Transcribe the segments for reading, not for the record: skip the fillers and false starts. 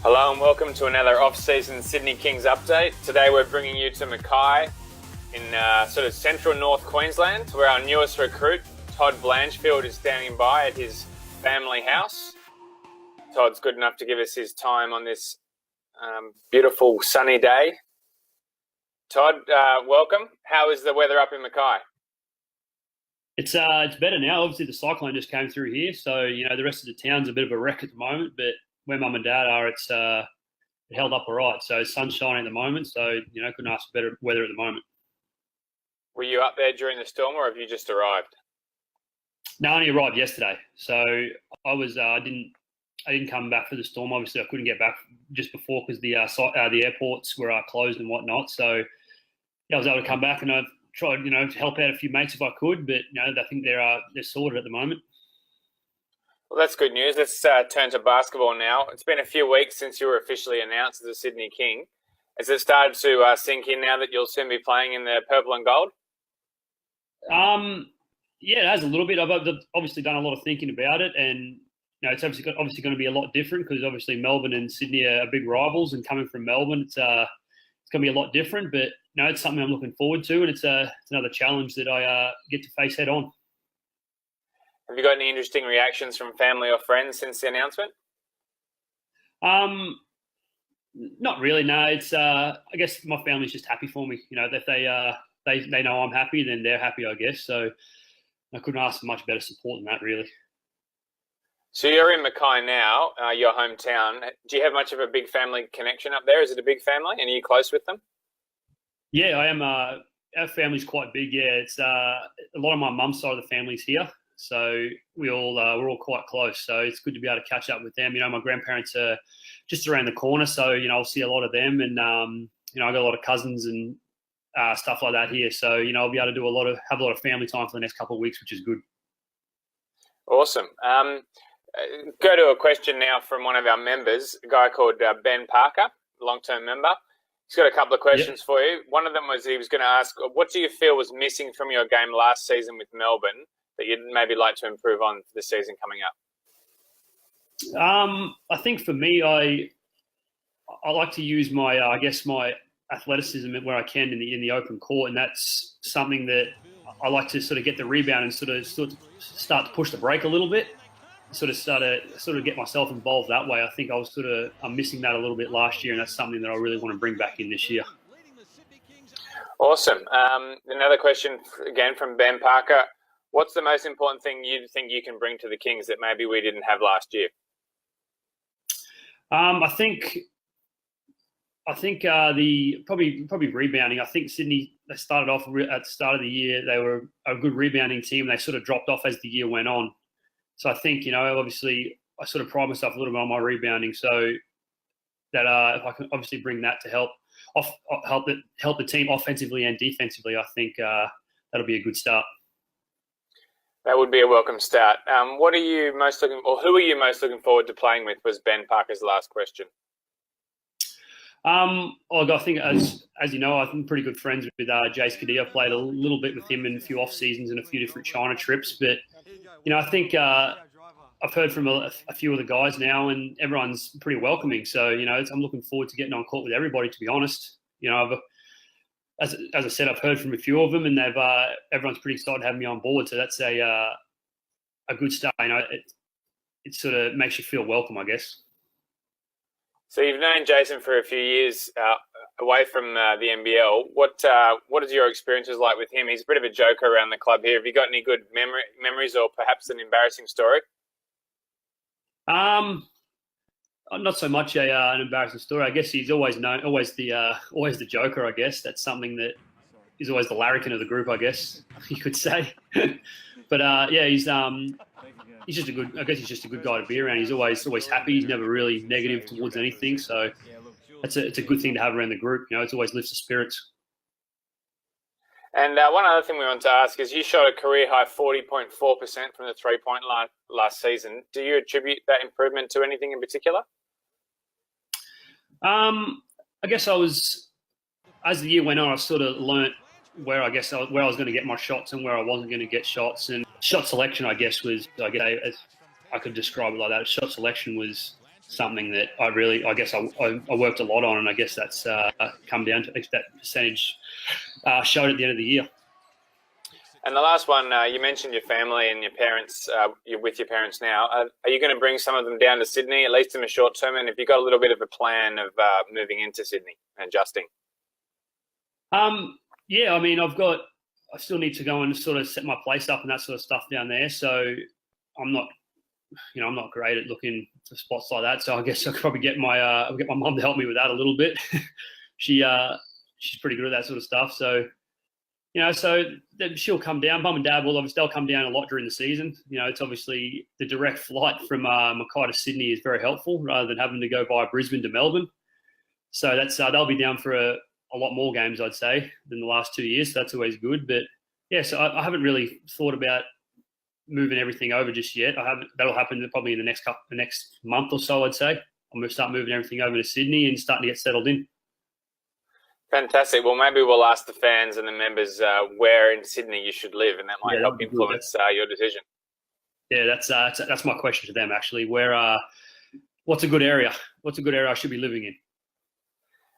Hello and welcome to another off-season Sydney Kings update. Today we're bringing you to Mackay in sort of central North Queensland, where our newest recruit, Todd Blanchfield, is standing by at his family house. Todd's good enough to give us his time on this beautiful sunny day. Todd, welcome. How is the weather up in Mackay? It's better now. Obviously, the cyclone just came through here, so the rest of the town's a bit of a wreck at the moment. But where Mum and Dad are, it's it held up all right. So sun's shining at the moment, so couldn't ask for better weather at the moment. Were you up there during the storm, or have you just arrived? No, I only arrived yesterday, so I didn't come back for the storm. Obviously, I couldn't get back just before because the airports were closed and whatnot. So I was able to come back, and I've tried to help out a few mates if I could, but I think they're sorted at the moment. Well, that's good news. Let's turn to basketball now. It's been a few weeks since you were officially announced as a Sydney King. Has it started to sink in now that you'll soon be playing in the purple and gold? Yeah, it has a little bit. I've obviously done a lot of thinking about it, and it's obviously going to be a lot different because obviously Melbourne and Sydney are big rivals, and coming from Melbourne, it's going to be a lot different. But it's something I'm looking forward to, and it's another challenge that I get to face head on. Have you got any interesting reactions from family or friends since the announcement? Not really. No, it's I guess my family's just happy for me. That they know I'm happy, then they're happy, I guess. So I couldn't ask for much better support than that, really. So you're in Mackay now, your hometown. Do you have much of a big family connection up there? Is it a big family, and are you close with them? Yeah, I am. Our family's quite big. Yeah, it's a lot of my mum's side of the family's here. So we're all quite close. So it's good to be able to catch up with them. My grandparents are just around the corner, so I'll see a lot of them, and I got a lot of cousins and stuff like that here. So I'll be able to have a lot of family time for the next couple of weeks, which is good. Awesome. Go to a question now from one of our members, a guy called Ben Parker, long-term member. He's got a couple of questions for you. One of them was he was going to ask, what do you feel was missing from your game last season with Melbourne that you'd maybe like to improve on for the season coming up? I think for me, I like to use my my athleticism where I can in the open court, and that's something that I like to sort of get the rebound and sort of start to push the break a little bit, sort of get myself involved that way. I think I'm missing that a little bit last year, and that's something that I really want to bring back in this year. Awesome. Another question again from Ben Parker. What's the most important thing you think you can bring to the Kings that maybe we didn't have last year? I think the probably rebounding. I think Sydney, they started off at the start of the year. They were a good rebounding team. They sort of dropped off as the year went on. So I think obviously I sort of pride myself a little bit on my rebounding. So that if I can obviously bring that to help the team offensively and defensively, I think that'll be a good start. That would be a welcome start. What are you most looking, or who are you most looking forward to playing with? Was Ben Parker's last question. I think as you know, I'm pretty good friends with Jace Cadee. I played a little bit with him in a few off seasons and a few different China trips. But I think I've heard from a few of the guys now, and everyone's pretty welcoming. So I'm looking forward to getting on court with everybody. To be honest, as I said, I've heard from a few of them, and everyone's pretty excited to have me on board. So that's a good start. It sort of makes you feel welcome, I guess. So you've known Jason for a few years away from the NBL. What is your experiences like with him? He's a bit of a joker around the club here. Have you got any good memories, or perhaps an embarrassing story? Not so much an embarrassing story. I guess he's always the joker. I guess that's something that is always the larrikin of the group, I guess you could say. But he's just a good. I guess he's just a good guy to be around. He's always happy. He's never really negative towards anything. So it's a good thing to have around the group. It always lifts the spirits. And one other thing we want to ask is you shot a career-high 40.4% from the three-point line last season. Do you attribute that improvement to anything in particular? I guess as the year went on, I sort of learnt where I was going to get my shots and where I wasn't going to get shots. And shot selection, I guess, as I could describe it like that. Shot selection was something that I guess I worked a lot on, and I guess that's come down to that percentage showed at the end of the year. And the last one, you mentioned your family and your parents. You're with your parents now. Are you going to bring some of them down to Sydney, at least in the short term? And have you got a little bit of a plan of moving into Sydney and adjusting? Yeah, I mean, I still need to go and sort of set my place up and that sort of stuff down there. So I'm not great at looking for spots like that. So I guess I could probably get my mum to help me with that a little bit. She's pretty good at that sort of stuff. So, so she'll come down. Mum and Dad they'll come down a lot during the season. It's obviously the direct flight from Mackay to Sydney is very helpful rather than having to go via Brisbane to Melbourne. So that's they'll be down for a lot more games, I'd say, than the last 2 years. So that's always good. But yeah, so I haven't really thought about moving everything over just yet. That'll happen probably in the next month or so, I'd say. I'm going to start moving everything over to Sydney and starting to get settled in. Fantastic. Well, maybe we'll ask the fans and the members where in Sydney you should live, and that might help influence your decision. Yeah, that's my question to them, actually. What's a good area? What's a good area I should be living in?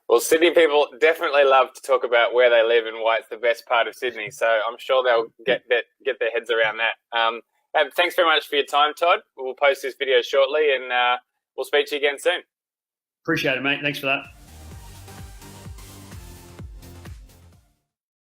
Well, Sydney people definitely love to talk about where they live and why it's the best part of Sydney. So I'm sure they'll get their heads around that. And thanks very much for your time, Todd. We'll post this video shortly, and we'll speak to you again soon. Appreciate it, mate. Thanks for that.